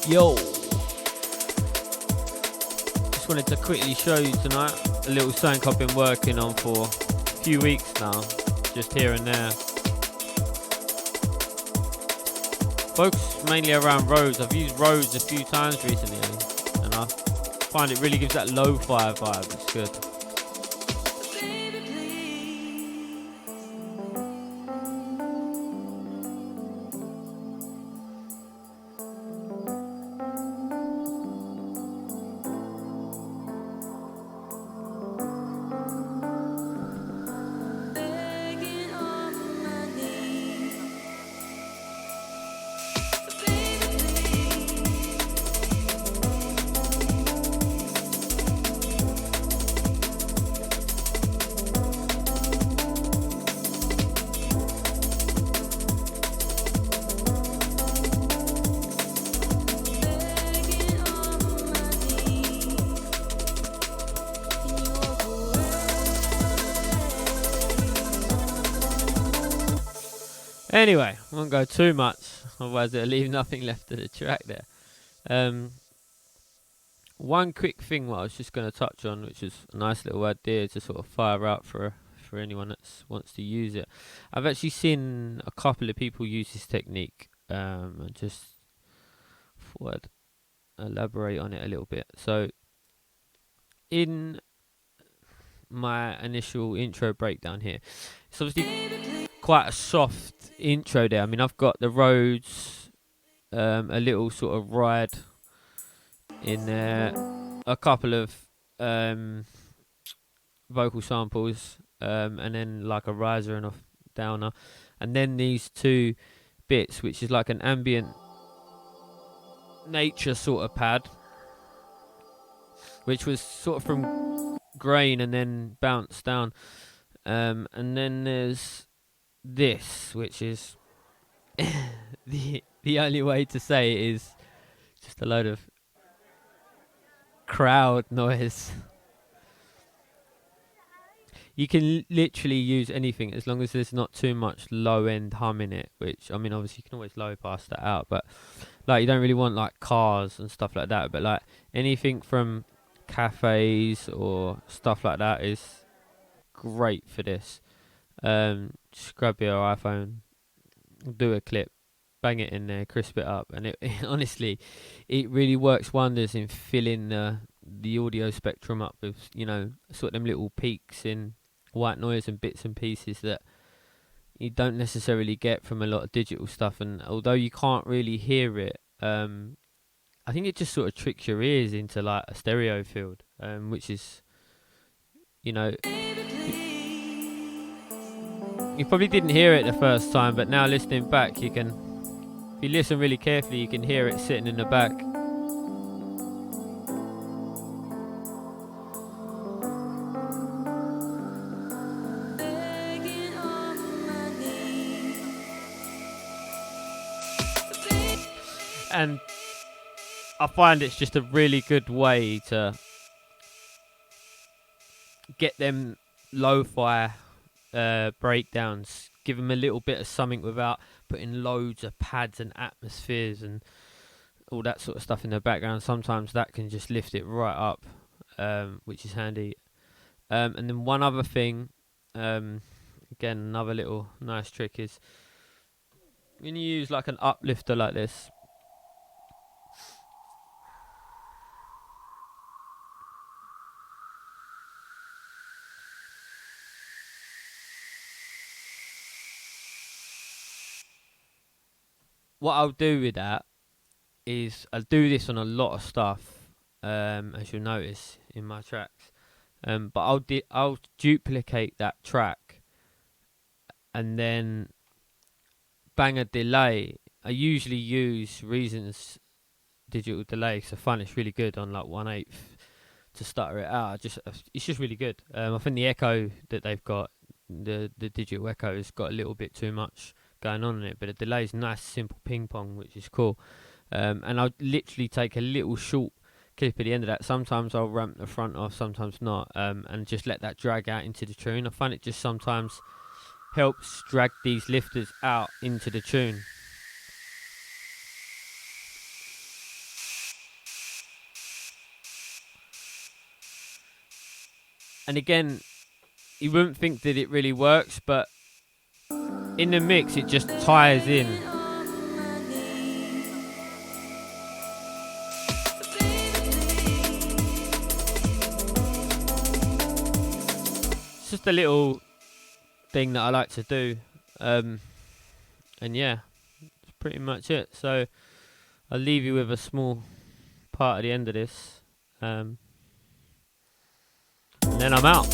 Yo, just wanted to quickly show you tonight a little something I've been working on for a few weeks now, just here and there. Focus mainly around Rhodes. I've used Rhodes a few times recently, and I find it really gives that lo-fi vibe. It's good. Anyway, I won't go too much, otherwise it'll leave nothing left of the track there. One quick thing what I was just going to touch on, which is a nice little idea to sort of fire out for anyone that wants to use it. I've actually seen a couple of people use this technique, and just thought I'd elaborate on it a little bit. So, in my initial intro breakdown here, it's obviously quite a soft intro there. I mean, I've got the Rhodes, a little sort of ride in there, a couple of vocal samples, and then like a riser and a downer, and then these two bits, which is like an ambient nature sort of pad, which was sort of from grain and then bounced down, and then there's this, which is the only way to say it is just a load of crowd noise. You can literally use anything as long as there's not too much low end hum in it, which, I mean, obviously you can always low pass that out, but like you don't really want like cars and stuff like that, but like anything from cafes or stuff like that is great for this. Just grab your iPhone, do a clip, bang it in there, crisp it up, and it honestly, it really works wonders in filling the audio spectrum up with, you know, sort of them little peaks in white noise and bits and pieces that you don't necessarily get from a lot of digital stuff. And although you can't really hear it, I think it just sort of tricks your ears into like a stereo field, which is, you know, you probably didn't hear it the first time, but now listening back, you can, if you listen really carefully, you can hear it sitting in the back. And I find it's just a really good way to get them lo-fi breakdowns, give them a little bit of something without putting loads of pads and atmospheres and all that sort of stuff in the background. Sometimes that can just lift it right up, which is handy. And then one other thing, again, another little nice trick is when you use like an uplifter like this, what I'll do with that is I'll do this on a lot of stuff, as you'll notice in my tracks. But I'll duplicate that track and then bang a delay. I usually use Reason's digital delay, so I find it's really good on like 1/8 to stutter it out. It's just really good. I think the echo that they've got, the digital echo, has got a little bit too much going on in it, but the delay is nice, simple ping pong, which is cool. And I'll literally take a little short clip at the end of that. Sometimes I'll ramp the front off, sometimes not, and just let that drag out into the tune. I find it just sometimes helps drag these lifters out into the tune. And again, you wouldn't think that it really works, but in the mix it just ties in. It's just a little thing that I like to do, and yeah, that's pretty much it. So I'll leave you with a small part at the end of this, and then I'm out.